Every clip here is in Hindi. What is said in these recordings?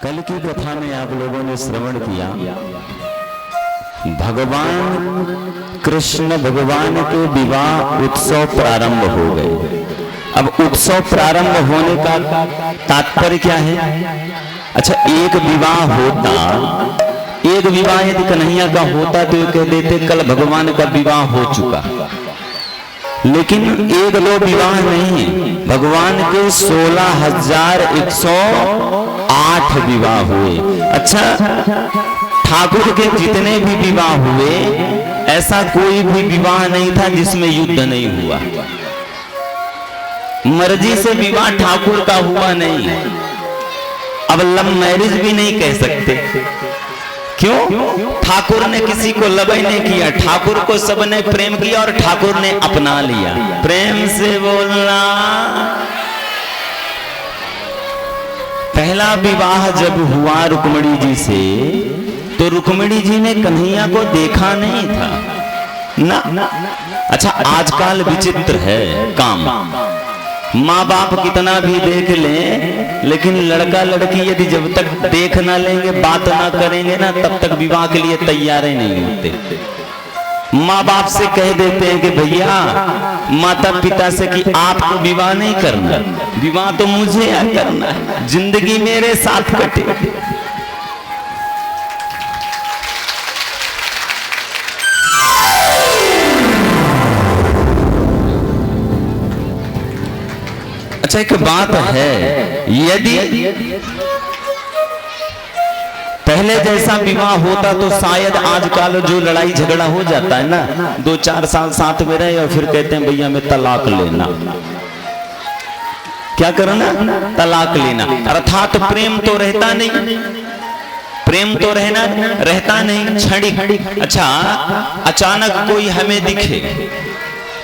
कल की कथा में आप लोगों ने श्रवण किया, भगवान कृष्ण भगवान के विवाह उत्सव प्रारंभ हो गए। अब उत्सव प्रारंभ होने का तात्पर्य क्या है? अच्छा, एक विवाह होता, एक विवाह यदि कन्हैया का होता तो कह देते कल भगवान का विवाह हो चुका, लेकिन एक दो विवाह नहीं, भगवान के 16,108 विवाह हुए। अच्छा, ठाकुर के जितने भी विवाह हुए ऐसा कोई भी विवाह नहीं था जिसमें युद्ध नहीं हुआ। मर्जी से विवाह ठाकुर का हुआ नहीं। अब लव मैरिज भी नहीं कह सकते, क्यों? ठाकुर ने किसी को लव नहीं किया, ठाकुर को सबने प्रेम किया और ठाकुर ने अपना लिया। प्रेम से बोलना। पहला विवाह जब हुआ रुक्मिणी जी से, तो रुक्मिणी जी ने कन्हैया को देखा नहीं था ना। अच्छा, आजकल विचित्र है काम, माँ बाप कितना भी देख लें, लेकिन लड़का लड़की यदि जब तक देख ना लेंगे, बात ना करेंगे ना, तब तक विवाह के लिए तैयार ही नहीं होते। माँ बाप से कह देते हैं कि भैया, माता पिता से कि आपको विवाह नहीं करना, विवाह तो मुझे करना है, जिंदगी मेरे साथ कटे। अच्छा, एक बात है, यदि पहले जैसा विवाह होता तो शायद आजकल जो लड़ाई झगड़ा हो जाता है ना, 2-4 साल साथ में रहे और फिर कहते हैं भैया मैं तलाक लेना। क्या करना? तलाक लेना। अर्थात प्रेम तो रहता नहीं, प्रेम तो रहता नहीं, क्षणिक। अच्छा, अचानक कोई हमें दिखे,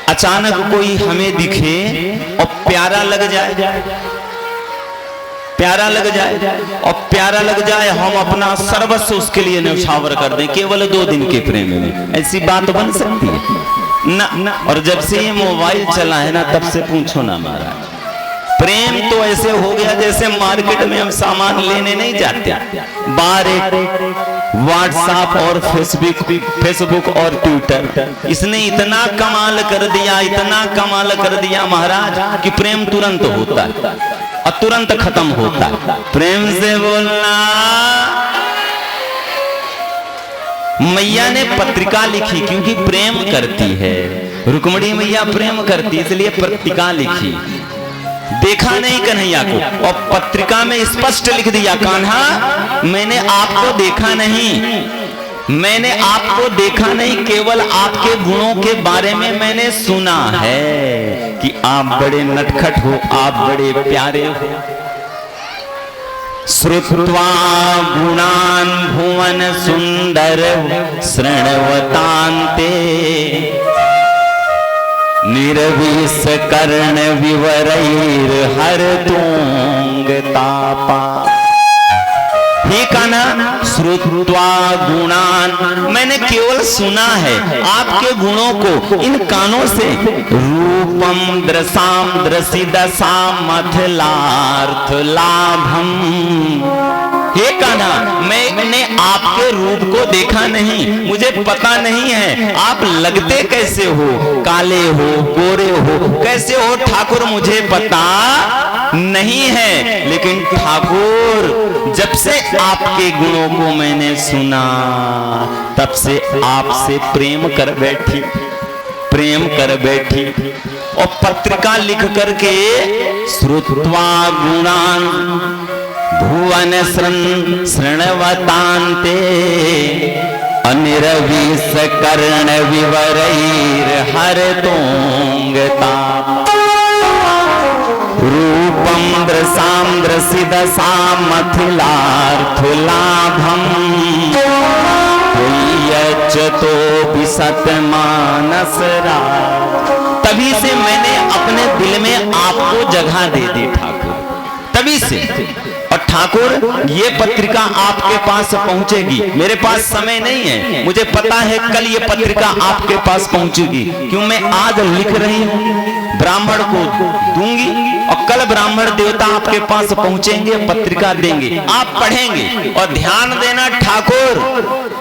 अचानक कोई हमें दिखे और प्यारा लग जाए, प्यारा लग जाए और प्यारा लग जाए, हम अपना सर्वस्व उसके लिए न्यौछावर कर दें केवल 2 दिन के प्रेम में। ऐसी बात बन सकती है ना? और जब से ये मोबाइल चला है ना, तब से पूछो ना महाराज, प्रेम तो ऐसे हो गया जैसे मार्केट में हम सामान लेने नहीं जाते, बाहर एक व्हाट्सएप और फेसबुक और ट्विटर, इसने इतना कमाल कर दिया, इतना कमाल कर दिया महाराज कि प्रेम तुरंत होता है और तुरंत खत्म होता है। प्रेम से बोलना। मैया ने पत्रिका लिखी क्योंकि प्रेम करती है, रुक्मिणी मैया प्रेम करती इसलिए पत्रिका लिखी। देखा नहीं कन्हैया को और पत्रिका में स्पष्ट लिख दिया, कान्हा मैंने आपको देखा नहीं, मैंने आपको देखा नहीं, केवल आपके गुणों के बारे में मैंने सुना है कि आप बड़े नटखट हो, आप बड़े प्यारे हो। श्रुत्वा गुणान भुवन सुंदर शृण्वतान्ते निर्विष कर्ण विवरैर हर तुंग तापा। ठीक है ना? श्रुत्वा गुणान, मैंने केवल सुना है आपके गुणों को इन कानों से। रूपम दृशाम दृशि दशाम मथलार्थ लाभम। हे कान्हा, मैंने आपके रूप को देखा नहीं, मुझे पता नहीं है आप लगते कैसे हो, काले हो, गोरे हो, कैसे हो ठाकुर, मुझे पता नहीं है। लेकिन ठाकुर, जब से आपके गुणों को मैंने सुना, तब से आपसे प्रेम कर बैठी, प्रेम कर बैठी। और पत्रिका लिख करके श्रुत्वा गुणान भुवन शृण्वतान्ते अनिर्विष कर्ण विवरैर हर तुंग तापा। रूपम दृशाम दृशि दशाम मथिलार्थ लाभम यच्चतो विसत मानस राज। तभी से मैंने अपने दिल में आपको जगह दे दी ठाकुर, तभी से। और ठाकुर ये पत्रिका आपके पास पहुंचेगी, मेरे पास समय नहीं है, मुझे पता है कल ये पत्रिका आपके पास पहुंचेगी, क्यों मैं आज लिख रही हूं, ब्राह्मण को दूंगी और कल ब्राह्मण देवता आपके पास पहुंचेंगे, पत्रिका देंगे, आप पढ़ेंगे। और ध्यान देना ठाकुर,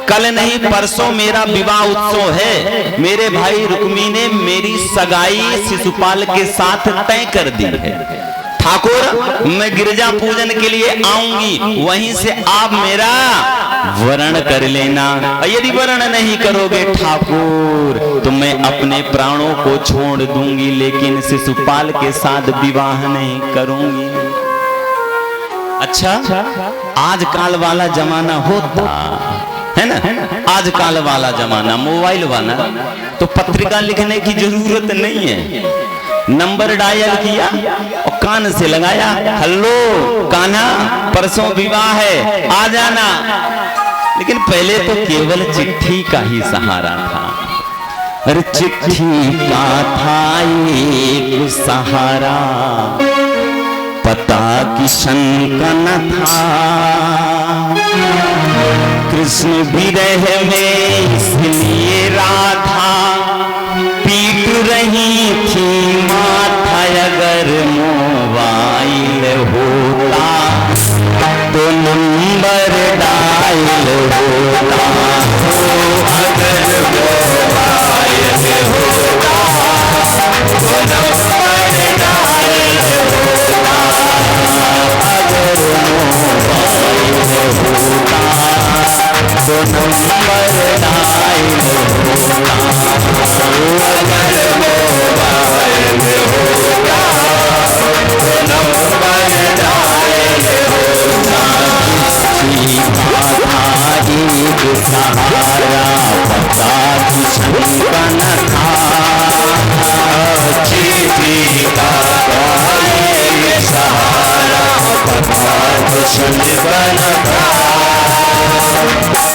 कल नहीं परसों मेरा विवाह उत्सव है, मेरे भाई रुक्मी ने मेरी सगाई शिशुपाल के साथ तय कर दी है। ठाकुर मैं गिरजा पूजन के लिए आऊंगी, वहीं से आप मेरा वरण कर लेना, यदि वरण नहीं करोगे ठाकुर तो मैं अपने प्राणों को छोड़ दूंगी, लेकिन शिशुपाल के साथ विवाह नहीं करूंगी। अच्छा, आजकल वाला जमाना होता है ना, आजकल वाला जमाना मोबाइल वाला, तो पत्रिका लिखने की जरूरत नहीं है, नंबर डायल किया और कान से लगाया, हेलो कान्हा परसों विवाह है आ जाना। लेकिन पहले तो केवल चिट्ठी का ही सहारा था, अरे चिट्ठी का था एक सहारा, पता किशन का न था, कृष्ण विरह में इसलिए राधा पीट रही थी माथा, अगर मोबाइल होता तो नंबर डायल होता, अगर मोबाइल होता तो नंबर डायल होता, अगर मोबाइल होता तो नंबर डायल होता, अगर मोबाइल होता तो नंबर डायल होता। एक सहारा पता किशन का न था, चिट्ठी का एक सहारा पता किशन का न था,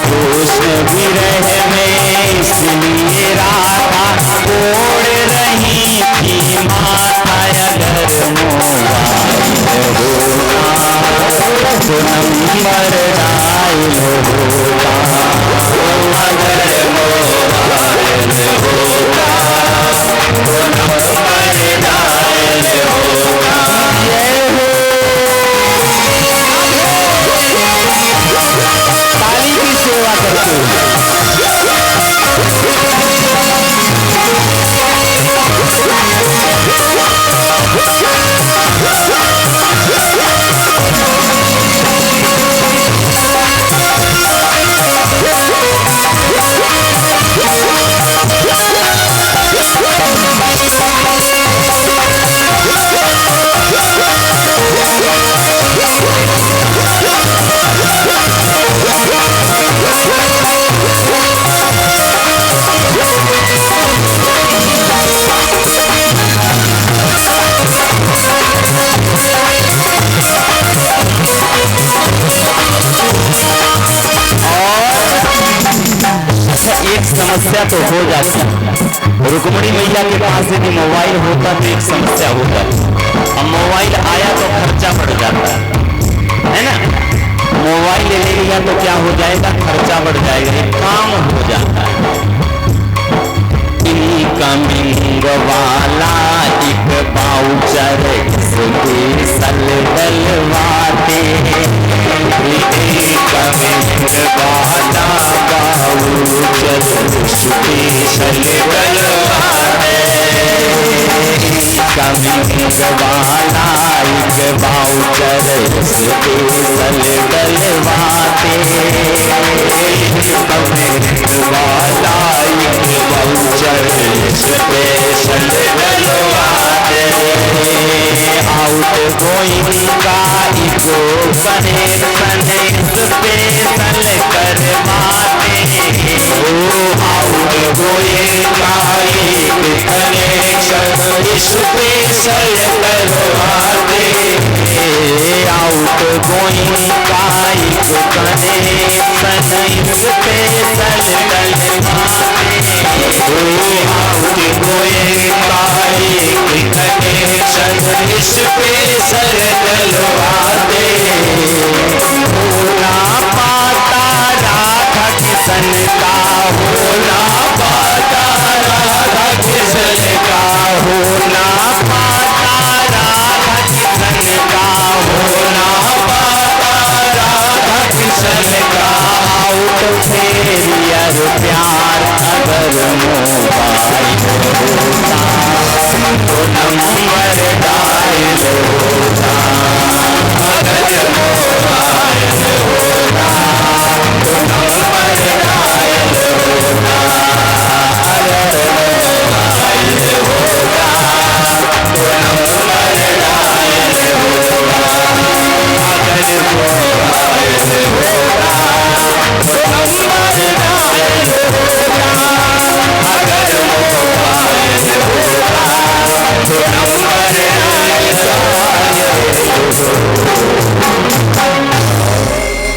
कृष्ण विरह में इसलिए राधा ओढ़ रही थी माथा, अगर मोबाइल होता तो नंबर डायल होता, अगर मोबाइल होता तो नंबर डायल होता। ताली की सेवा करते हैं। समस्या तो हो जाती है, रुक्मणी मैया के पास यदि मोबाइल होता तो एक समस्या हो जाती, अब मोबाइल आया तो खर्चा बढ़ जाता है ना, मोबाइल ले लिया तो क्या हो जाएगा, खर्चा बढ़ जाएगा, एक काम हो जाता है। इनकमिंग वाला एक बाउचर स्पेशल डलवाते, इनकमिंग वाला बाउचर स्पेशल डलवाते, इनकमिंग वाला एक बाउचर स्पेशल डलवाते, इनकमिंग वाला एक बाउचर स्पेशल डलवाते, आउट गोइंग का इको कनेक्शन स्पेशल करवाते, ओ आउट गोइंग का एक कनेक्शन स्पेशल करवाते, आउट गोइंग का एक कनेक्शन स्पेशल डलवाते, आउट गोइंग का एक कनेक्शन स्पेशल डलवाते,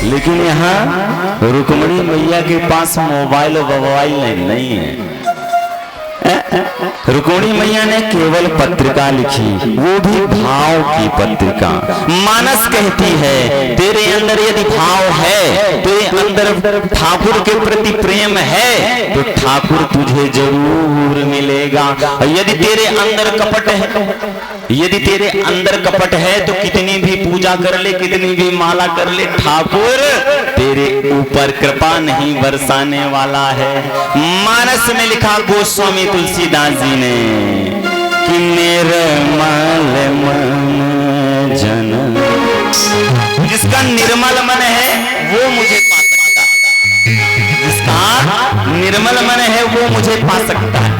लेकिन यहाँ रुक्मणी मैया के पास मोबाइल नहीं है। रुक्मणी मैया ने केवल पत्रिका लिखी, वो भी भाव की पत्रिका। मानस कहती है तेरे अंदर यदि भाव है, तेरे अंदर ठाकुर के प्रति प्रेम है, तो ठाकुर तुझे जरूर मिलेगा। यदि तेरे अंदर कपट है, यदि तेरे अंदर कपट है तो कितनी भी पूजा कर ले, कितनी भी माला कर ले, ठाकुर तेरे ऊपर कृपा नहीं बरसाने वाला है। मानस में लिखा गोस्वामी तुलसीदास जी ने कि निर्मल मन जन, जिसका निर्मल मन है वो मुझे पा सकता है, जिसका निर्मल मन है वो मुझे पा सकता है।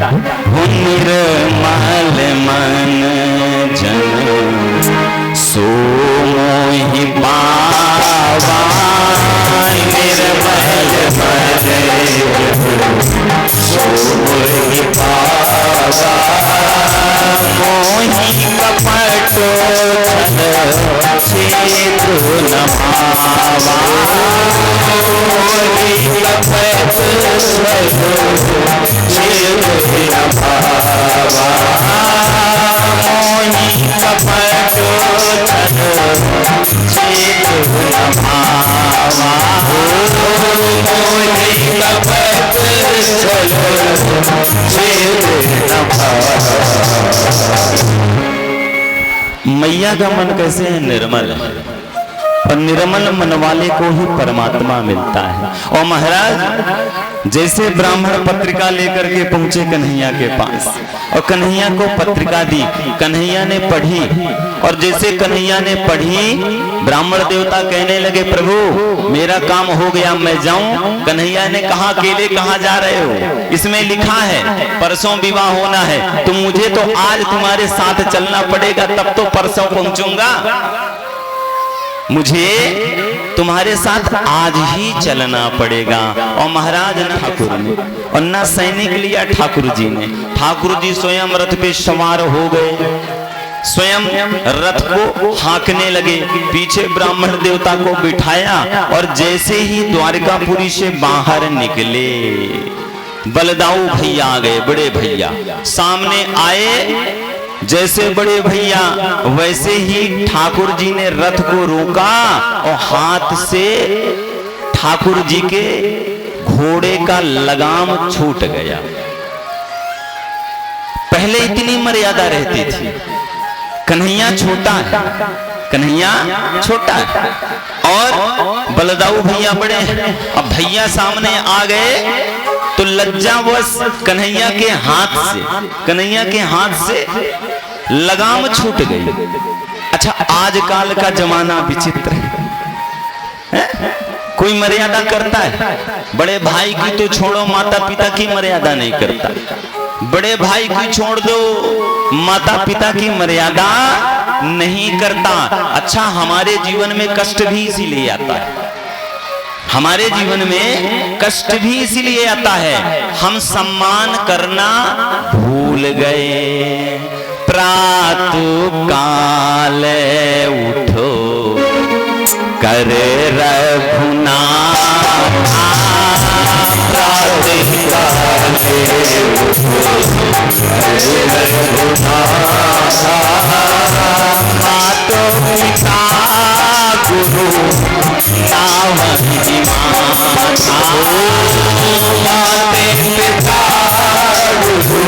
वो निर्मल मन जन सो मोहि पावा, निर्मल मन सो मोहि पावा, मोहि कपट छेदु न भावा, मोहि कपट छेदु न भावा, मोहि कपट छेदु न भावा, मोहि कपट छेदु न भावा। मैया का मन कैसे है? निर्मल है, और निर्मल मन वाले को ही परमात्मा मिलता है। और महाराज जैसे ब्राह्मण पत्रिका लेकर के पहुंचे कन्हैया के पास, और कन्हैया को पत्रिका दी, कन्हैया ने पढ़ी, और जैसे कन्हैया ने पढ़ी, ब्राह्मण देवता कहने लगे प्रभु मेरा काम हो गया, मैं जाऊं। कन्हैया ने कहा अकेले कहाँ जा रहे हो? इसमें लिखा है परसों विवाह होना है, तो मुझे तो आज तुम्हारे साथ चलना पड़ेगा, तब तो परसों पहुंचूंगा। मुझे तुम्हारे साथ आज ही चलना पड़ेगा। और महाराज न ठाकुर ने और न सैनिक लिया ठाकुर जी ने, ठाकुर जी स्वयं रथ पे सवार हो गए, स्वयं रथ को हाँकने लगे, पीछे ब्राह्मण देवता को बिठाया, और जैसे ही द्वारकापुरी से बाहर निकले बलदाऊ भैया आ गए, बड़े भैया सामने आए। जैसे बड़े भैया वैसे ही ठाकुर जी ने रथ को रोका और हाथ से ठाकुर जी के घोड़े का लगाम छूट गया। पहले इतनी मर्यादा रहती थी, कन्हैया छोटा है, कन्हैया छोटा है और बलदाऊ भैया बड़े हैं। अब भैया सामने आ गए तो लज्जावश कन्हैया के हाथ से लगाम छूट गई। अच्छा, आजकल का जमाना विचित्र है, कोई मर्यादा करता है? बड़े भाई की तो छोड़ो, माता पिता की मर्यादा नहीं करता। बड़े भाई की छोड़ दो, माता पिता की मर्यादा नहीं करता। अच्छा, हमारे जीवन में कष्ट भी इसीलिए आता है, हमारे जीवन में कष्ट भी इसीलिए आता है, हम सम्मान करना भूल गए। प्रातः काल उठो कर रघुनाथ, प्रातः काल मातो पिता गुरु नावहि माता, माते पिता गुरु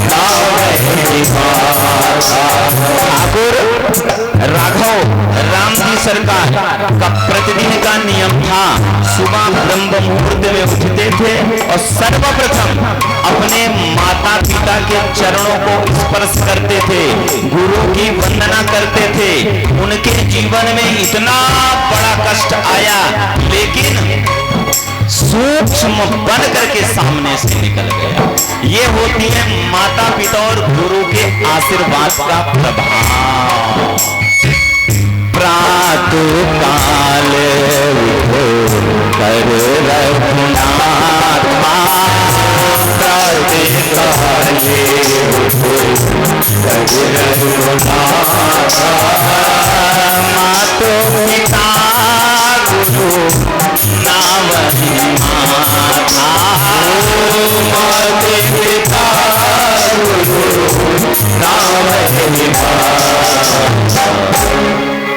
नावहि माता। ठाकुर राघव राम जी सरकार का प्रतिदिन का नियम था, सुबह ब्रह्म मुहूर्त में उठते थे और सर्वप्रथम अपने माता पिता के चरणों को स्पर्श करते थे, गुरु की वंदना करते थे। उनके जीवन में इतना बड़ा कष्ट आया, लेकिन सूक्ष्म बन करके सामने से निकल गया। ये होती है माता पिता और गुरु के आशीर्वाद का प्रभाव। प्रातः काल उठो कर रघुनाथ, प्रातः काल उठो कर रघुनाथ, मातो पिता गुरु नावहि माता, माते पिता गुरु नावहि माता।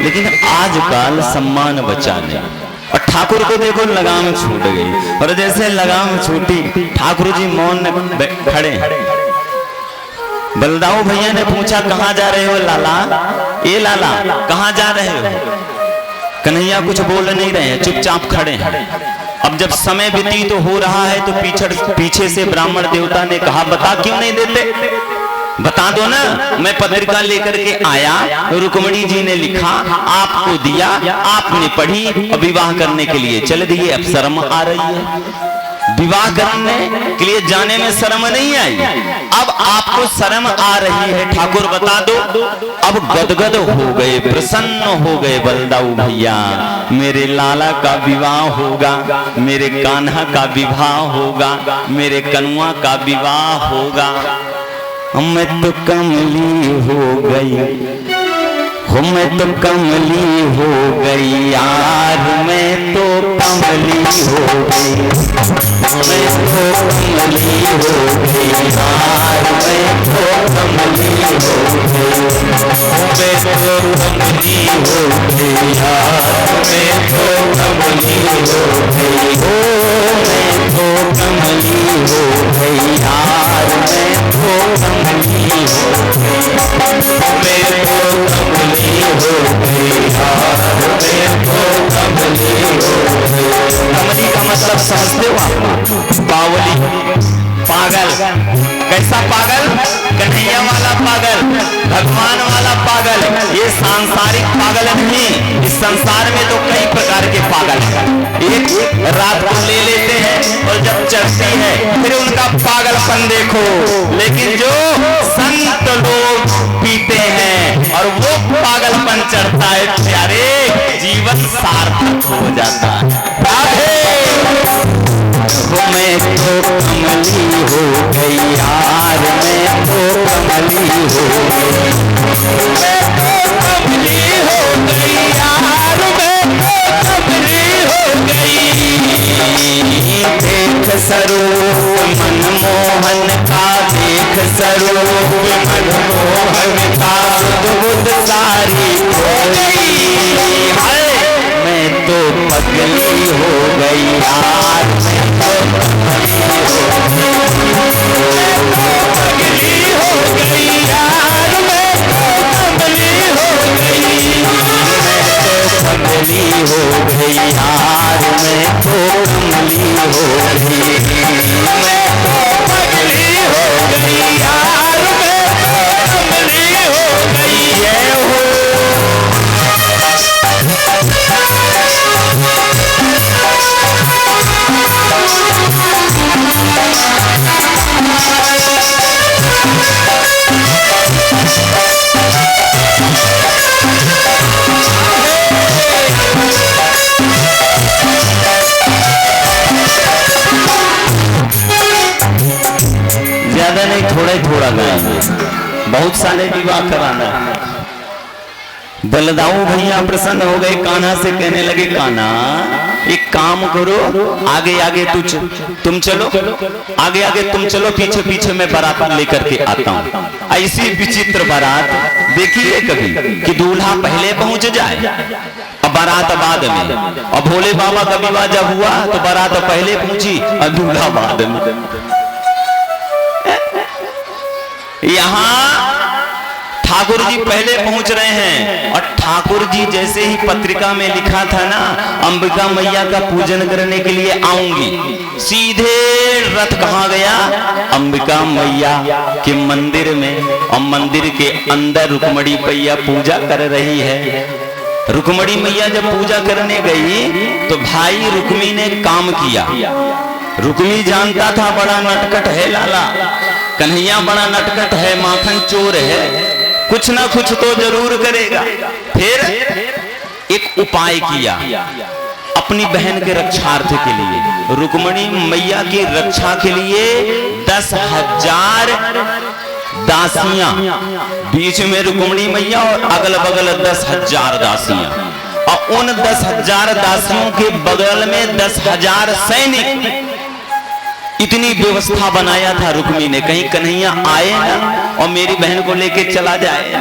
लेकिन आजकल सम्मान बचा नहीं, और ठाकुर को देखो लगाम छूट गई, और जैसे लगाम छूटी ठाकुर जी मौन खड़े। बलदाऊ भैया ने पूछा कहाँ जा रहे हो लाला? ए लाला कहाँ जा रहे हो? कन्हैया कुछ बोल नहीं रहे हैं, चुपचाप खड़े हैं। अब जब समय व्यतीत हो रहा है तो पीछे से ब्राह्मण देवता ने कहा बता क्यों नहीं देते, बता दो ना, मैं पत्रिका लेकर के आया, रुक्मणी जी ने लिखा, आपको दिया, आपने पढ़ी और विवाह करने के लिए चल दिए। अब शर्म आ रही है, विवाह करने के लिए जाने में शर्म नहीं आई, अब आपको शर्म आ रही है। ठाकुर बता दो। अब गदगद हो गए, प्रसन्न हो गए बलदाऊ भैया, मेरे लाला का विवाह होगा, मेरे कान्हा का विवाह होगा, मेरे कनुआ का विवाह होगा। मैं तो कमली हो गई, मैं तो कमली हो गई यार, मैं तो कमली हो गई, मैं तो कमली हो गई यार, मैं तो कमली हो गई, मैं तो कमली हो गई यार, मैं तो कमली हो गई, ओ मैं तो कमली हो गई यार, मैं तो कमली हो गई, मैं तो कमली हो गई यार, मैं तो कमली हो गई। कमली का मतलब समझते हो आप? बावली, पागल। कैसा पागल? कन्हैया वाला पागल, भगवान वाला पागल। ये सांसारिक पागल नहीं, इस संसार में तो कई प्रकार के पागल हैं। एक रात को ले लेते हैं और जब चढ़ती है फिर उनका पागलपन देखो, लेकिन जो संत लोग पीते हैं और वो पागलपन चढ़ता है, प्यारे जीवन सार्थक हो जाता है। मैं तो कमली हो गई यार, मैं तो कमली हो गई, मैं तो कमली हो गई यार, मैं तो कमली हो गई। देख स्वरूप मनमोहन का, देख स्वरूप मनमोहन का, बुद्ध सारी हो गई, मैं तो पगली हो गई यार, मैं तो पगली हो गई यार, मैं तो पगली हो गई, मैं तो पगली हो गई यार, मैं तो कमली हो गई, मैं तो पगली हो गई यार, मैं तो कमली हो गई। जय हो। ज्यादा नहीं, थोड़ा ही थोड़ा गाएंगे, बहुत सारे विवाह कराना है। बलदाऊ भैया प्रसन्न हो गए, कान्हा से कहने लगे कान्हा एक काम करो, आगे आगे तुम चलो, आगे आगे तुम चलो, पीछे पीछे मैं बारात लेकर के आता हूँ। ऐसी विचित्र बारात देखिए कभी कि दूल्हा पहले पहुंच जाए और बारात बाद में, और भोले बाबा का विवाह जब हुआ तो बारात पहले पहुंची और दूल्हा बाद में। यहाँ ठाकुर जी पहले पहुंच रहे हैं और ठाकुर जी जैसे ही पत्रिका में लिखा था ना अंबिका मैया का पूजन करने के लिए आऊंगी, सीधे रथ कहाँ गया? अंबिका मैया के मंदिर में, और मंदिर के अंदर रुक्मणी मैया पूजा कर रही है। रुक्मणी मैया जब पूजा करने गई तो भाई रुक्मी ने काम किया। रुक्मी जानता था बड़ा नटखट है लाला, कन्हैया बड़ा नटखट है, माखन चोर है, कुछ ना कुछ तो जरूर करेगा। फिर एक उपाय किया अपनी बहन के रक्षार्थ के लिए, रुक्मणी मैया की रक्षा के लिए 10,000 दासियां, बीच में रुक्मणी मैया और अगल बगल 10,000 दासियां, और उन 10,000 दासियों के बगल में 10,000 सैनिक। इतनी व्यवस्था बनाया था रुक्मी ने, कहीं कन्हैया आए ना और मेरी बहन को लेके चला जाए ना।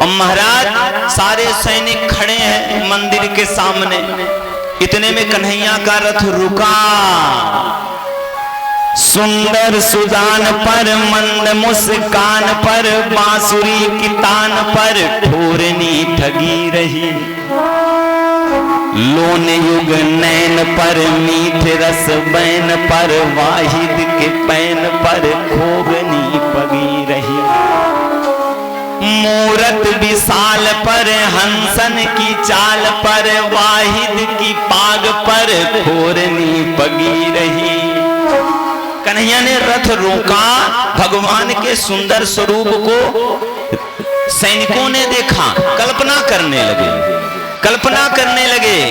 और महाराज सारे सैनिक खड़े हैं मंदिर के सामने। इतने में कन्हैया का रथ रुका। सुंदर सुजान पर मंद मुस्कान पर बांसुरी की तान पर ठोरनी ठगी रही, लोन युग नैन पर मीठ रस बैन पर वाहिद के पैन पर खोगनी पगी रही, मूरत विशाल पर हंसन की चाल पर वाहिद की पाग पर खोरनी पगी रही। कन्हैया ने रथ रोका, भगवान के सुंदर स्वरूप को सैनिकों ने देखा, कल्पना करने लगे।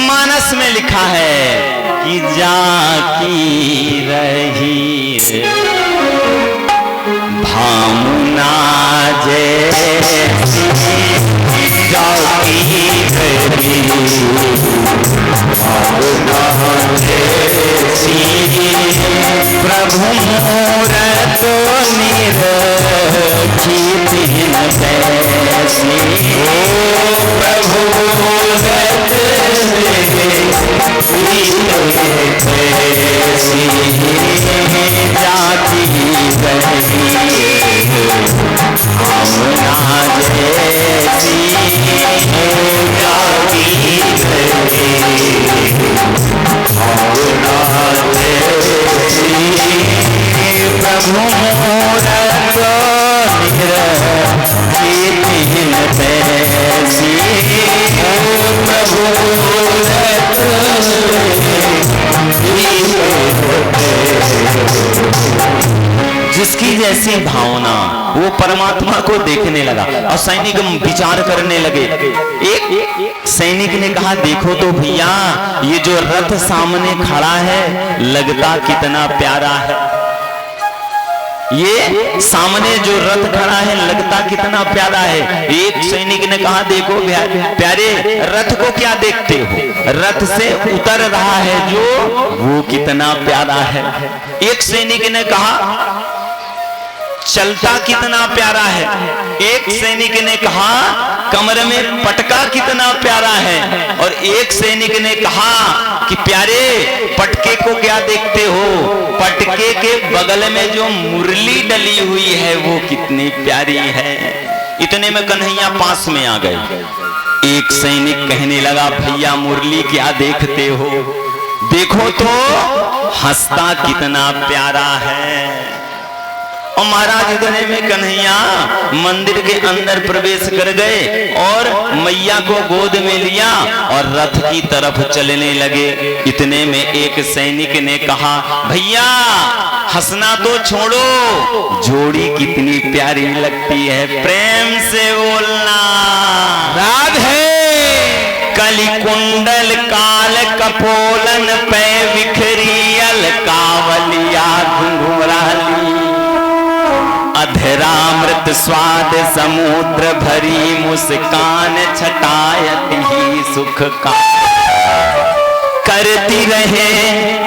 मानस में लिखा है कि जाकी रही भावना जैसी, जाकी रही भावना जैसी, प्रभु मूरत निरखी दिन तैसी, प्रभु मूरत तैसी, जाती रही भावना जैसी, जाती रही भावना जैसी, प्रभु मूरत निरखी दिन तैसी, प्रभु मूरत जिसकी जैसी भावना, वो परमात्मा को देखने लगा। और सैनिक विचार करने लगे। एक सैनिक ने कहा, देखो तो भैया ये जो रथ सामने खड़ा है लगता कितना प्यारा है, ये सामने जो रथ खड़ा है लगता कितना प्यारा है। एक सैनिक ने कहा, देखो प्यारे रथ को क्या देखते हो, रथ से उतर रहा है जो वो कितना प्यारा है। एक सैनिक ने कहा, चलता कितना प्यारा है। एक सैनिक ने कहा, कमर में पटका कितना प्यारा है। और एक सैनिक ने कहा कि प्यारे पटके को क्या देखते हो, पटके के बगल में जो मुरली डली हुई है वो कितनी प्यारी है। इतने में कन्हैया पास में आ गए। एक सैनिक कहने लगा, भैया मुरली क्या देखते हो, देखो तो हंसता कितना प्यारा है। और महाराज इतने में कन्हैया मंदिर के अंदर प्रवेश कर गए और मैया को गोद में लिया और रथ की तरफ चलने लगे। इतने में एक सैनिक ने कहा, भैया हंसना तो छोड़ो, जोड़ी कितनी प्यारी लगती है, प्रेम से बोलना। राधे कली कुंडल काल कपोलन पे बिखरी अलकावलिया घुंघराली, अधरामृत स्वाद समुद्र भरी मुस्कान छटायती ही सुख का, करती रहे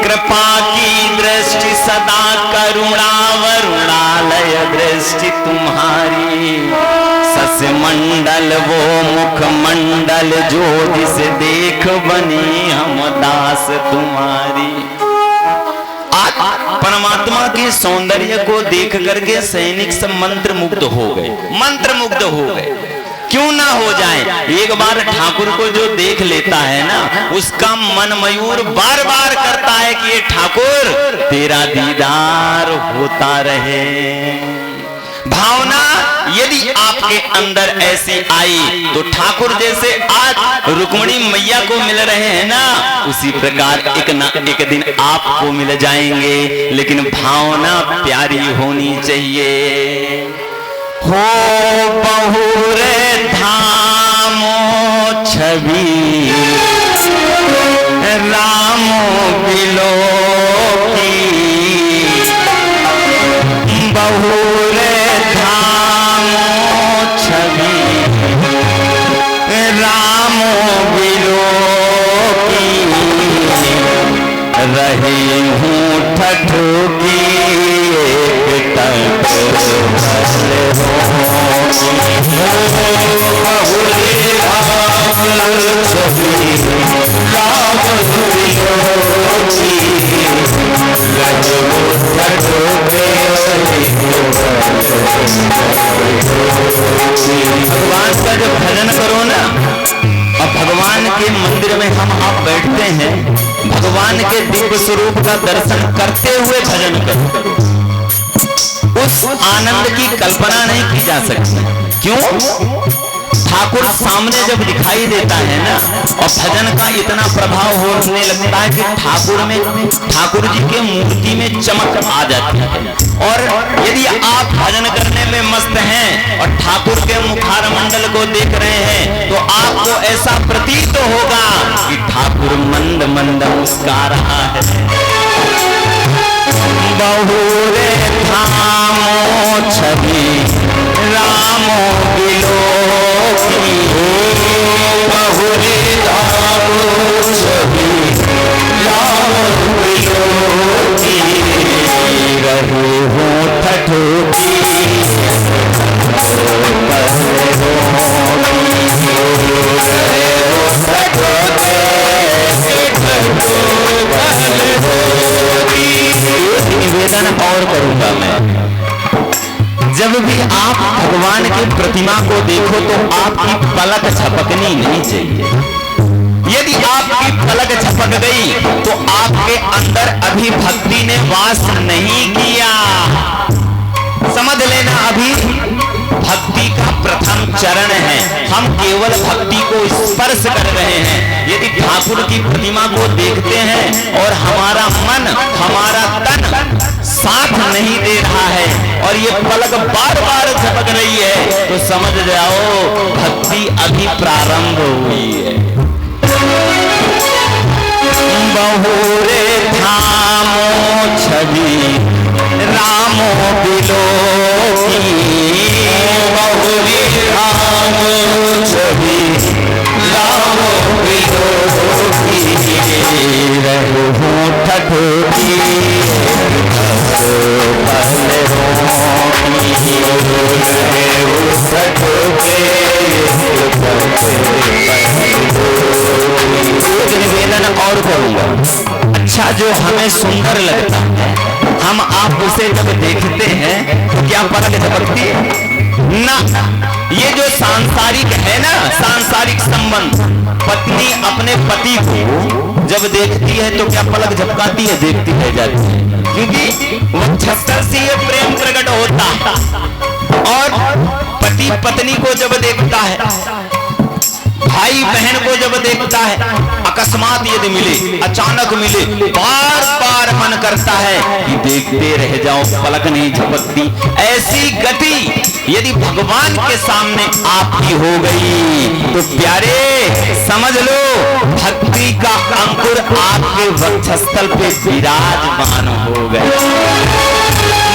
कृपा की दृष्टि सदा करुणा वरुणालय दृष्टि तुम्हारी, सस मंडल वो मुख मंडल जो जिसे देख बनी हम दास तुम्हारी। परमात्मा के सौंदर्य को देख करके सैनिक सब मंत्रमुग्ध हो गए। क्यों ना हो जाए, एक बार ठाकुर को जो देख लेता है ना, उसका मन मयूर बार बार करता है कि ये ठाकुर तेरा दीदार होता रहे। भावना यदि आपके अंदर ऐसी आई तो ठाकुर जैसे आज रुक्मिणी मैया को मिल रहे हैं ना, उसी प्रकार एक ना एक दिन आपको मिल जाएंगे। लेकिन भावना प्यारी होनी चाहिए। हो बहुरे धामो छवि रामो बिलो की, बहुरे धामो छवि रामो बिलो की, रही हूँ ठठुकी एक तक भगवान का जब भजन करो ना, और भगवान के मंदिर में हम आप बैठते हैं, भगवान के दिव्य स्वरूप का दर्शन करते हुए भजन करो, उस आनंद की कल्पना नहीं की जा सकती। क्यों? ठाकुर सामने जब दिखाई देता है ना, और भजन का इतना प्रभाव होने लगता है कि ठाकुर जी के मूर्ति में चमक आ जाती है। और यदि आप भजन करने में मस्त हैं और ठाकुर के मुखार मंडल को देख रहे हैं, तो आपको ऐसा प्रतीत होगा कि ठाकुर मंद मंद मुस्कुरा रहा है। बहुरे धामो छवि रामो बिलो की, बहुरे धामो छवि रामो बिलो की, रही हूँ ठठुकी निवेदन और करूंगा मैं, जब भी आप भगवान की प्रतिमा को देखो तो आपकी पलक झपकनी नहीं चाहिए। यदि आपकी पलक झपक गई तो आपके अंदर अभी भक्ति ने वास नहीं किया। समझ लेना, अभी भक्ति का प्रथम चरण है, हम केवल भक्ति को स्पर्श कर रहे हैं। यदि ठाकुर की प्रतिमा को देखते हैं और हमारा मन हमारा तन साथ नहीं दे रहा है और ये पलक बार बार झपक रही है, तो समझ जाओ भक्ति अभी प्रारंभ हुई है। बहुरे धामो छवि रामो बिलो की, बहुरे धामो छवि रामो बिलो की, रहूं ठठुकी निवेदन और करूंगा। अच्छा, जो हमें सुंदर लगता है, हम आप उसे जब देखते हैं तो क्या पलक झपकती ना? ये जो सांसारिक है ना, सांसारिक संबंध, पत्नी अपने पति को जब देखती है तो क्या पलक झपकाती है? देखती है जाती है, क्योंकि वक्षस्थल से ये प्रेम प्रकट होता। और पति पत्नी को जब देखता है, भाई बहन को जब देखता है, अकस्मात यदि मिले, अचानक मिले, बार बार मन करता है कि देखते रह जाओ, पलक नहीं झपकती। ऐसी गति यदि भगवान के सामने आपकी हो गई तो प्यारे समझ लो भक्ति का अंकुर आपके वक्षस्थल पे विराजमान हो गए।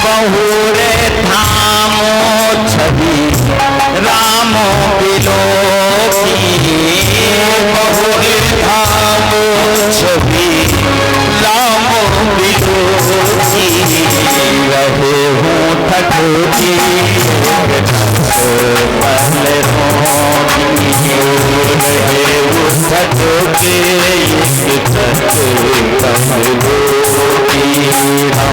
बहुरे धामो छवि रामो बिलो की, बहुरे धामो छवि रामो बिलो की, रहे हूँ ठठुकी पहले रहे हूँ ठठुकी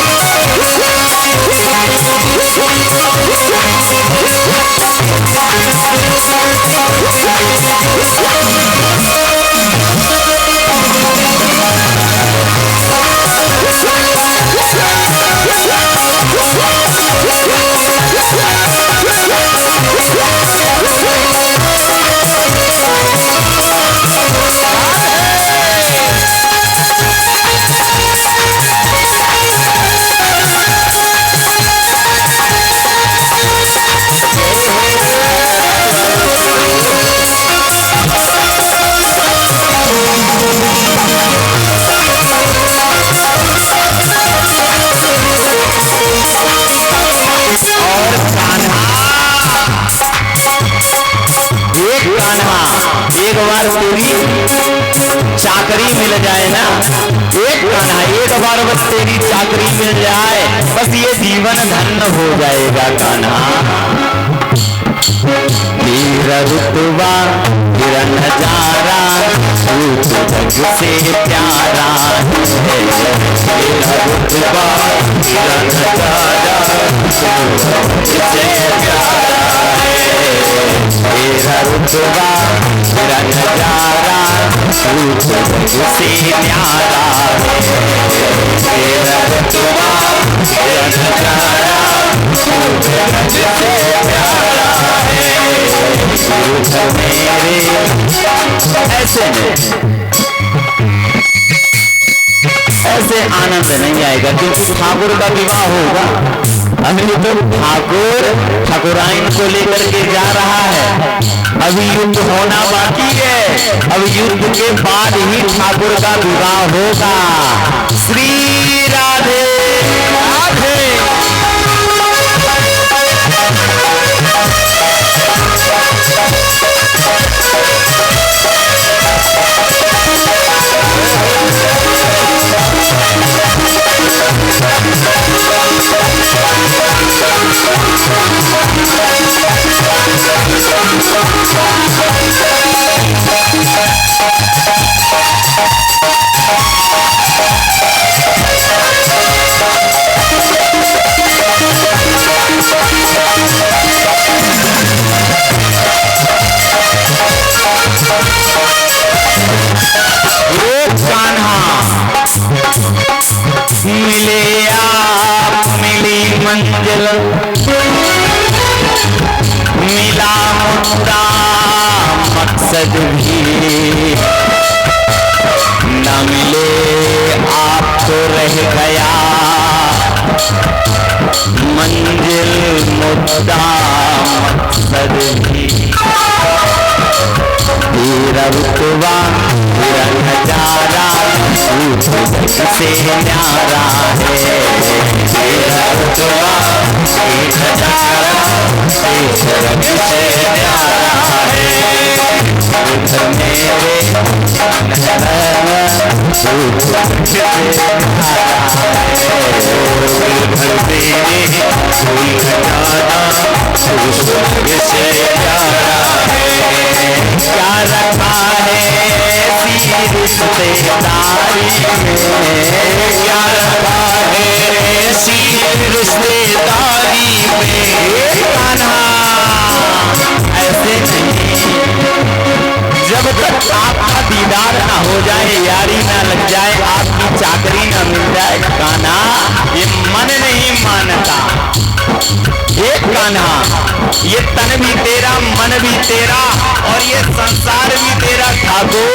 मिल जाए ना, एक कान्हा एक बार बस तेरी चाकरी मिल जाए, बस ये जीवन धन्य हो जाएगा कान्हा। तेरा रुतबा तेरा नजारा रूप जग से प्यारा है, तेरा रुतबा तेरा नजारा रूप जग से प्यारा है, तेरा रुतबा तेरा नजारा रूप जग से प्यारा है, तेरा रुतबा तेरा नजारा रूप जग से प्यारा है। मेरे ऐसे आनंद नहीं आएगा, क्योंकि ठाकुर का विवाह होगा। अभी तो ठाकुर ठाकुराइन को लेकर के जा रहा है, अभी युद्ध होना बाकी है, अब युद्ध के बाद ही ठाकुर का विवाह होगा। श्री राधे राधे। मिले आप मिली मंजिल, मिला मुद्दा मकसद भी, न मिले आप तो रह गया मंजिल मुद्दा मकसद भी। तेरा रुतबा तेरा नजारा रूप जग से न्यारा है, तेरा रुतबा तेरा नजारा रूप जग से न्यारा है, उधर मेरे नजारा रूप जग से न्यारा है, उधर तेरे कोई खजाना रूप जग से प्यारा है। क्या रखा है रिश्तेदारी में, क्या रखा है रिश्तेदारी में, कान्हा ऐसे नहीं, जब तक आपका दीदार ना हो जाए, यारी ना लग जाए, आपकी चाकरी ना मिल जाए कान्हा, ये मन नहीं मानता। एक कान्हा ये तन भी तेरा मन भी तेरा और ये संसार भी तेरा ठाकुर,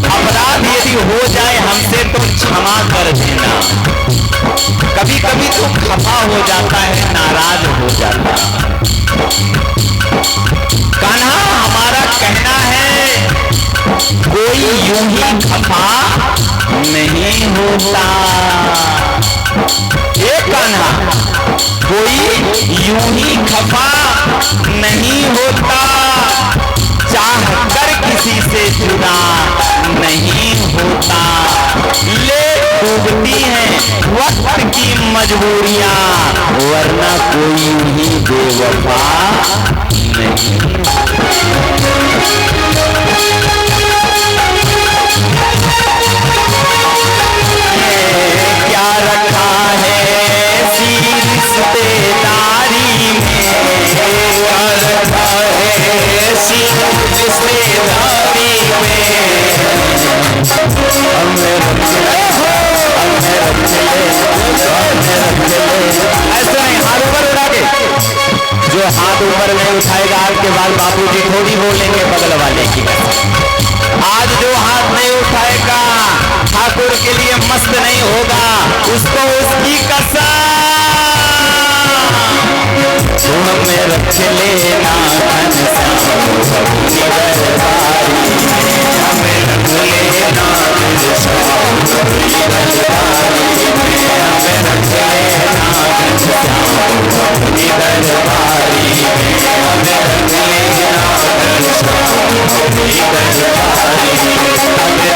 अपराध यदि हो जाए हमसे तो क्षमा कर देना। कभी कभी तो खफा हो जाता है, नाराज हो जाता है कान्हा। हमारा कहना है कोई यूं ही खफा नहीं होता, ये कान्हा कोई यूं ही खफा नहीं होता, चाह कर किसी से जुदा नहीं होता। ले डूबती हैं वक्त की मजबूरियां, वरना कोई यूं ही बेवफा नहीं। क्या रखा है रिश्तेदारी में, क्या रखा है रिश्तेदारी में, ऐसे नहीं हाथ ऊपर उठा के, जो हाथ ऊपर नहीं उठाएगा आपके बाद बापूजी थोड़ी बोलेंगे बगल वाले की। आज जो हाथ नहीं उठाएगा ठाकुर के लिए मस्त नहीं होगा, उसको उसकी कसम हमें रख लेना घनश्याम दरबारी, हमें रख लेना घनश्याम दरबारी, हमें रख लेना घनश्याम दरबारी, हमें रख लेना घनश्याम दरबारी।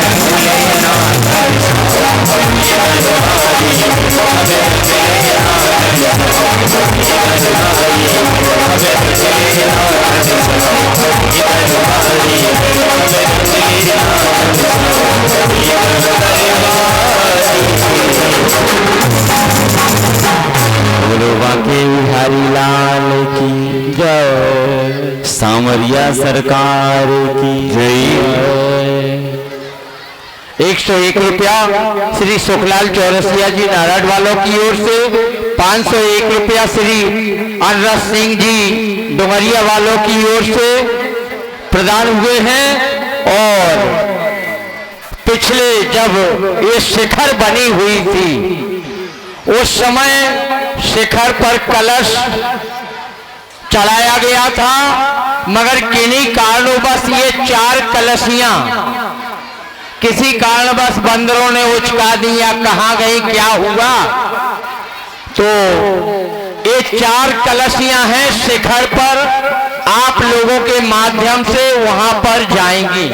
बाके बिहारी लाल की जय, सांवरिया सरकार की जय। 101 रुपया श्री सुखलाल चौरसिया जी नारायण वालों की ओर से, 501 रुपया श्री अनरस सिंह जी डुमरिया वालों की ओर से प्रदान हुए हैं। और पिछले जब ये शिखर बनी हुई थी उस समय शिखर पर कलश चढ़ाया गया था, मगर किन्हीं कारणवश ये 4 कलशियां किसी कारणवश बंदरों ने उचका दी या कहां गई क्या हुआ, तो ये 4 कलशियां हैं शिखर पर, आप लोगों के माध्यम से वहां पर जाएंगी।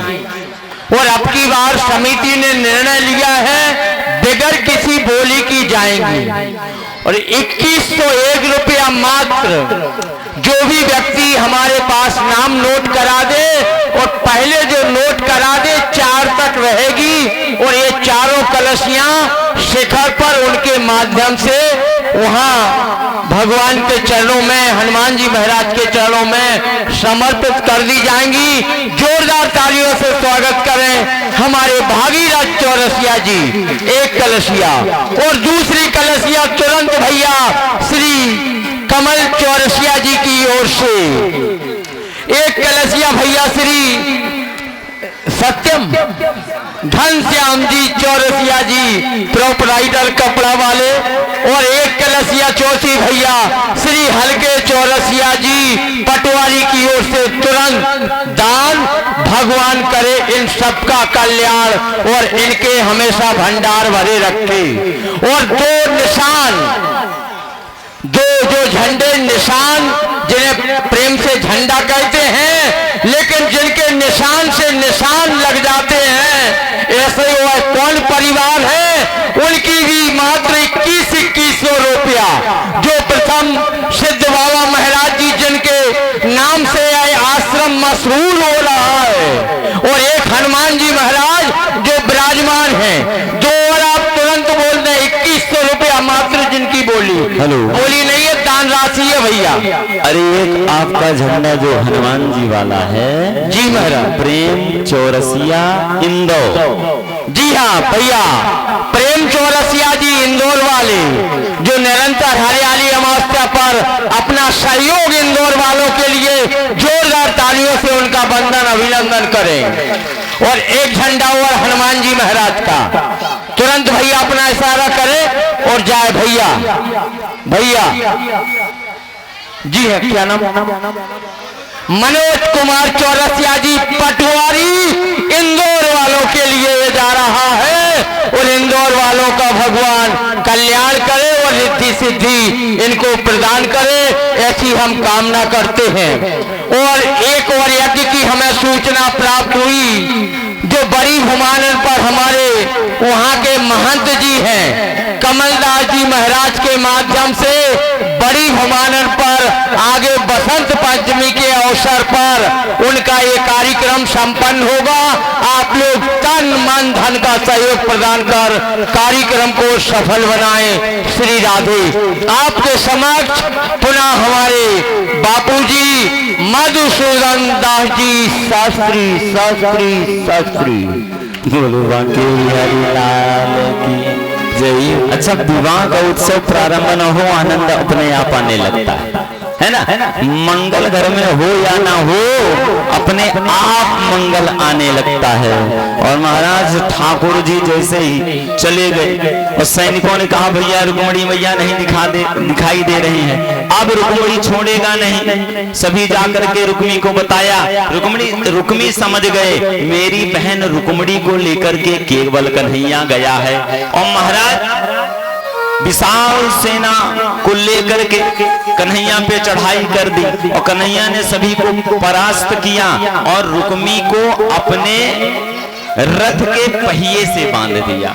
और अब की बार समिति ने निर्णय लिया है बगैर किसी बोली की जाएंगी। और 2101 रुपया मात्र जो भी व्यक्ति हमारे पास नाम नोट करा दे, और पहले जो नोट करा दे 4 तक रहेगी। और ये चारों कलशियां शिखर पर उनके माध्यम से वहां भगवान के चरणों में, हनुमान जी महाराज के चरणों में समर्पित कर दी जाएंगी। जोरदार तालियों से स्वागत करें हमारे भागीरथ चौरसिया जी। एक कलशिया और दूसरी कलशिया तुरंत भैया श्री कमल चौरसिया जी की ओर से। एक कलशिया भैया श्री सत्यम घनश्याम जी चौरसिया जी प्रोपराइटर कपड़ा वाले। और एक कलशिया चौथी भैया श्री हल्के चौरसिया जी पटवारी की ओर से तुरंत दान। भगवान करे इन सबका कल्याण और इनके हमेशा भंडार भरे रखे। और 2 निशान, 2 जो झंडे निशान, जिन्हें प्रेम से झंडा कहते हैं, लेकिन जिनके निशान से निशान लग जाते हैं, ऐसे वह कौन परिवार है, उनकी भी मात्र 2100 रुपया, जो प्रथम सिद्ध बाबा महाराज जी जिनके नाम से आश्रम मशहूर हो रहा है, और एक हनुमान जी महाराज जो विराजमान हैं। 2 और आप तुरंत बोल दें 2100 रुपया मात्र जिनकी बोली, बोली नहीं है, दान राशि है भैया। अरे एक आपका झंडा जो हनुमान जी वाला है जी महाराज, प्रेम चौरसिया इंदौर। जी हाँ भैया, प्रेम चौरसिया जी इंदौर वाले जो निरंतर हरियाली अमावस्या पर अपना सहयोग इंदौर वालों के लिए जोरदार तालियों से उनका वंदन अभिनंदन करें। और एक झंडा और हनुमान जी महाराज का, तुरंत भैया अपना इशारा करें और जाए भैया। भैया जी है, क्या नाम? मनोज कुमार चौरसिया जी पटवारी इंदौर वालों के लिए ये जा रहा है। और इंदौर वालों का भगवान कल्याण करे और रिद्धि सिद्धि इनको प्रदान करे, ऐसी हम कामना करते हैं। और एक और यज्ञ की हमें सूचना प्राप्त हुई, जो बड़ी भूमानन पर हमारे वहां के महंत जी हैं, कमलदास जी महाराज के माध्यम से बड़ी भूमानन पर आगे बसंत पंचमी के अवसर पर उनका ये कार्यक्रम संपन्न होगा। आप लोग तन मन धन का सहयोग प्रदान कर कार्यक्रम को सफल बनाएं। श्री राधे। आपके समक्ष पुनः हमारे बापूजी मधुसूदन दास जी शास्त्री शास्त्री शास्त्री। बोलो बाके बिहारी लाल की जय। अच्छा, विवाह का उत्सव प्रारंभ न हो, आनंद अपने आप आने लगता है ना? मंगल घर में हो या ना हो, अपने आप मंगल आने लगता है। और महाराज ठाकुर जी जैसे ही चले गए और सैनिकों ने कहा भैया रुक्मणी मैया नहीं दिखाई दे रही है, अब रुक्मणी छोड़ेगा नहीं। सभी जाकर के रुक्मी को बताया, रुक्मी समझ गए मेरी बहन रुक्मणी को लेकर के केवल कन्हैया गया है। और महाराज विशाल सेना को लेकर के कन्हैया पे चढ़ाई कर दी और कन्हैया ने सभी को परास्त किया और रुक्मी को अपने रथ के पहिए से बांध दिया।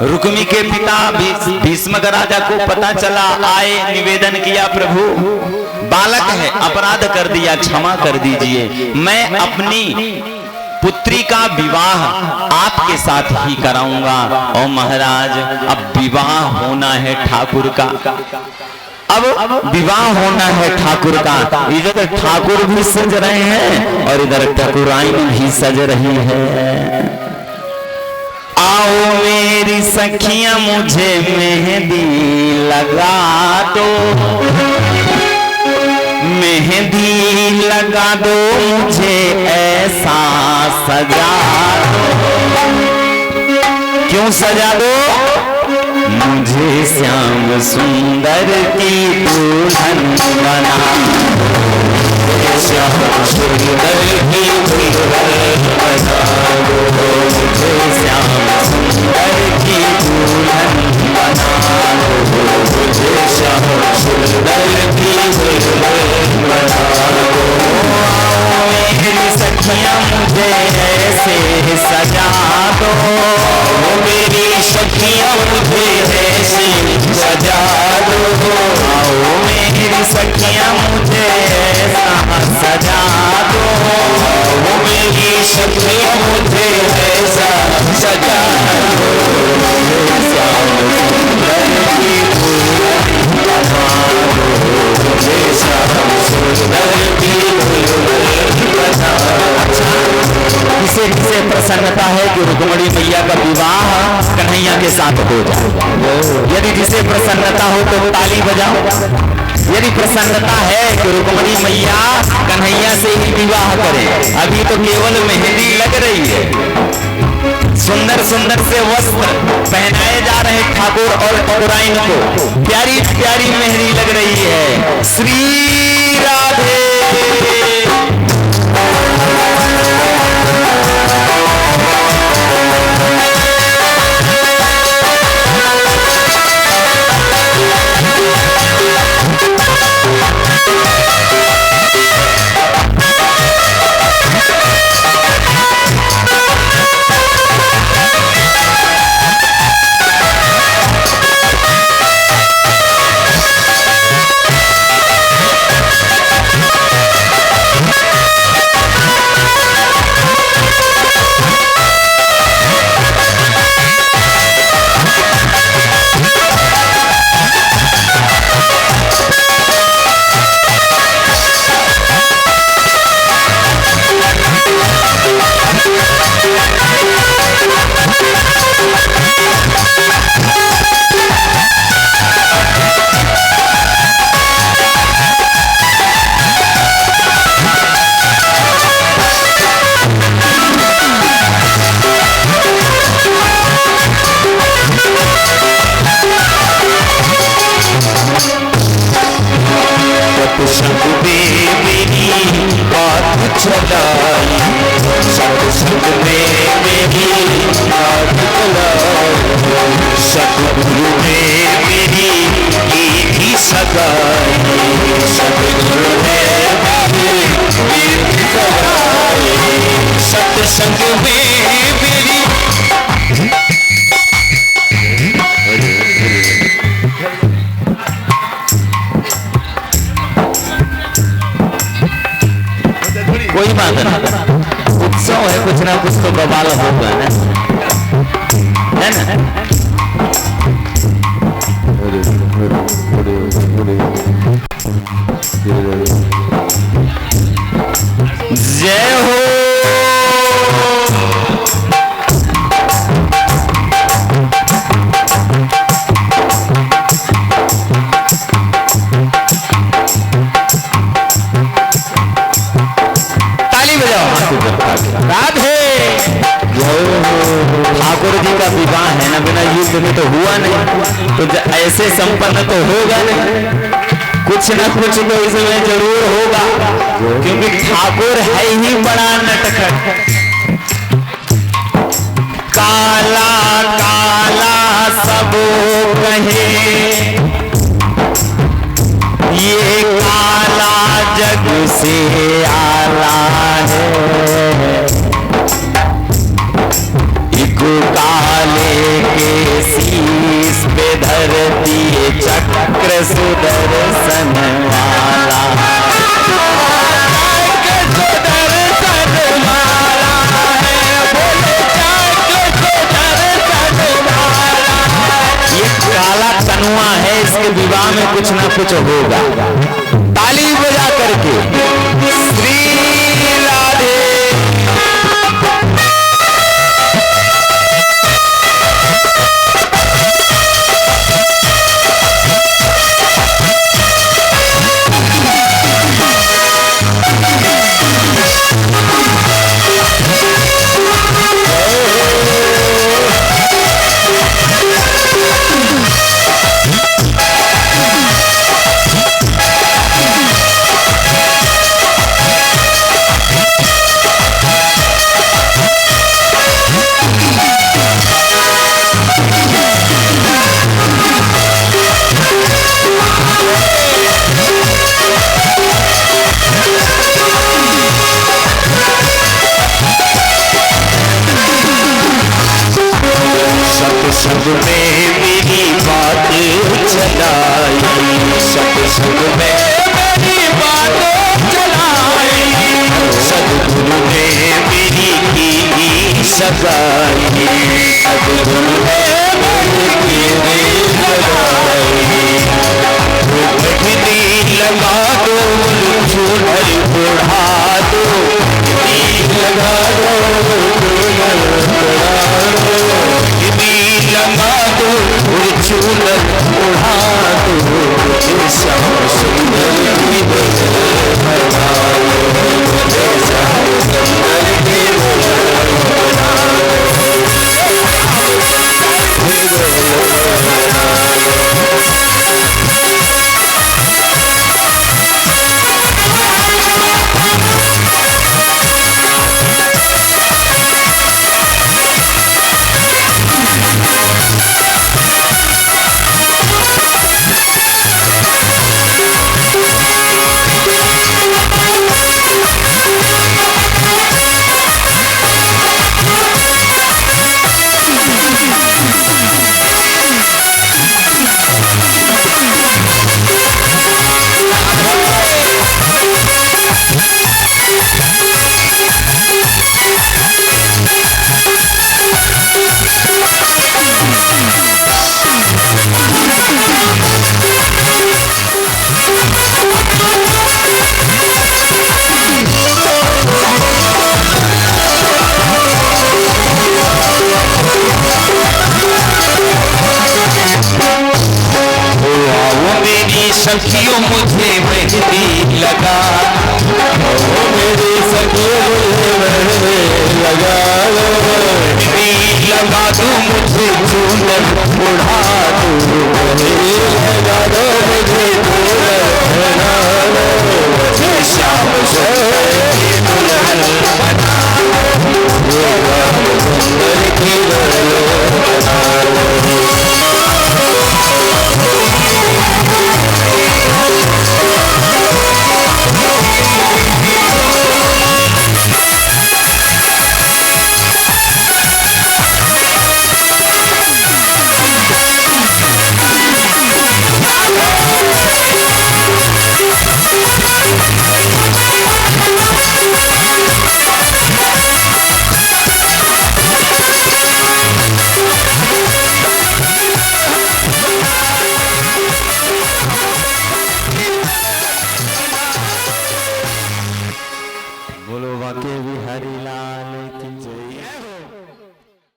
रुक्मी के पिता भीष्मक राजा को पता चला, आए निवेदन किया प्रभु बालक है, अपराध कर दिया, क्षमा कर दीजिए, मैं अपनी पुत्री का विवाह आपके साथ ही कराऊंगा। और महाराज अब विवाह होना है ठाकुर का, अब विवाह होना है ठाकुर का। इधर ठाकुर भी सज रहे हैं और इधर ठाकुराइन भी सज रही है। आओ मेरी सखियां मुझे मेहंदी लगा दो, मेहंदी लगा दो मुझे ऐसा सजा दो। क्यों सजा दो? मुझे श्याम सुंदर की दुल्हन बना दो, श्याम सुंदर की दुल्हन बना दो, मुझे श्याम सुंदर की दुल्हन बना दो, मुझे श्याम सुंदर की दुल्हन बना दो। मेरी सखियां मुझे ऐसे सजा दो, मेरी सखियां मुझे ऐसे सजा दो। आओ मेरी सखियां मुझे ऐसा सजा दो, मेरी सखियां मुझे ऐसा सजा दो। श्याम सुंदर की दुल्हन बना दो, मुझे श्याम सुंदर की दुल्हन बना दो। किसे किसे प्रसन्नता है कि रुक्मिणी मैया का विवाह कन्हैया के साथ हो जाए? यदि जिसे प्रसन्नता हो तो ताली बजाओ। यदि प्रसन्नता है कि रुक्मिणी मैया कन्हैया से ही विवाह करे। अभी तो केवल मेहंदी लग रही है, सुंदर सुंदर से वस्त्र पहनाए जा रहे ठाकुर और ठाकुराइन को, प्यारी प्यारी मेहंदी लग रही है। श्री राधे कोई बात नहीं, उत्सव है, कुछ ना कुछ तो बवाल होगा है ना? जय हो। राधे। ठाकुर जी का विवाह है ना, बिना युद्ध में तो हुआ नहीं, तो ऐसे संपन्न तो होगा नहीं, कुछ ना कुछ तो इसमें जरूर होगा, क्योंकि ठाकुर है ही बड़ा नटखट। काला काला सब कहे ये काला जग से आला है, एक काले के शीश पे धरती चक्र सुदर्शन वाला, सुदर्शन वाला मनुआ है, इसके विवाह में कुछ ना कुछ होगा। ताली बजा करके श्री राधे। सत्संग में मेरी बात चलाई, सत्संग में मेरी बात चलाई, सद्गुरु ने मेरी की सगाई, सद्गुरु ने मेरी सगाई। मेहंदी लगा दो, चूनर ओढ़ा दो, लगा दो, लगा दो, चूनर ओढ़ा दो, श्याम सुंदर की बना दो, श्याम सुंदर की सखियों मुझे मेहंदी लगा, ओ मेरी सखियों मुझे मेहंदी लगा, मेहंदी लगा दो, मुझे चूनर उड़ा दो, लगा दो, मुझे चूनर उड़ा दो, मुझे श्याम सुंदर की दुल्हन बना दो, श्याम सुंदर की दुल्हन बना दो। बोलो बाके बिहारी लाल की जय।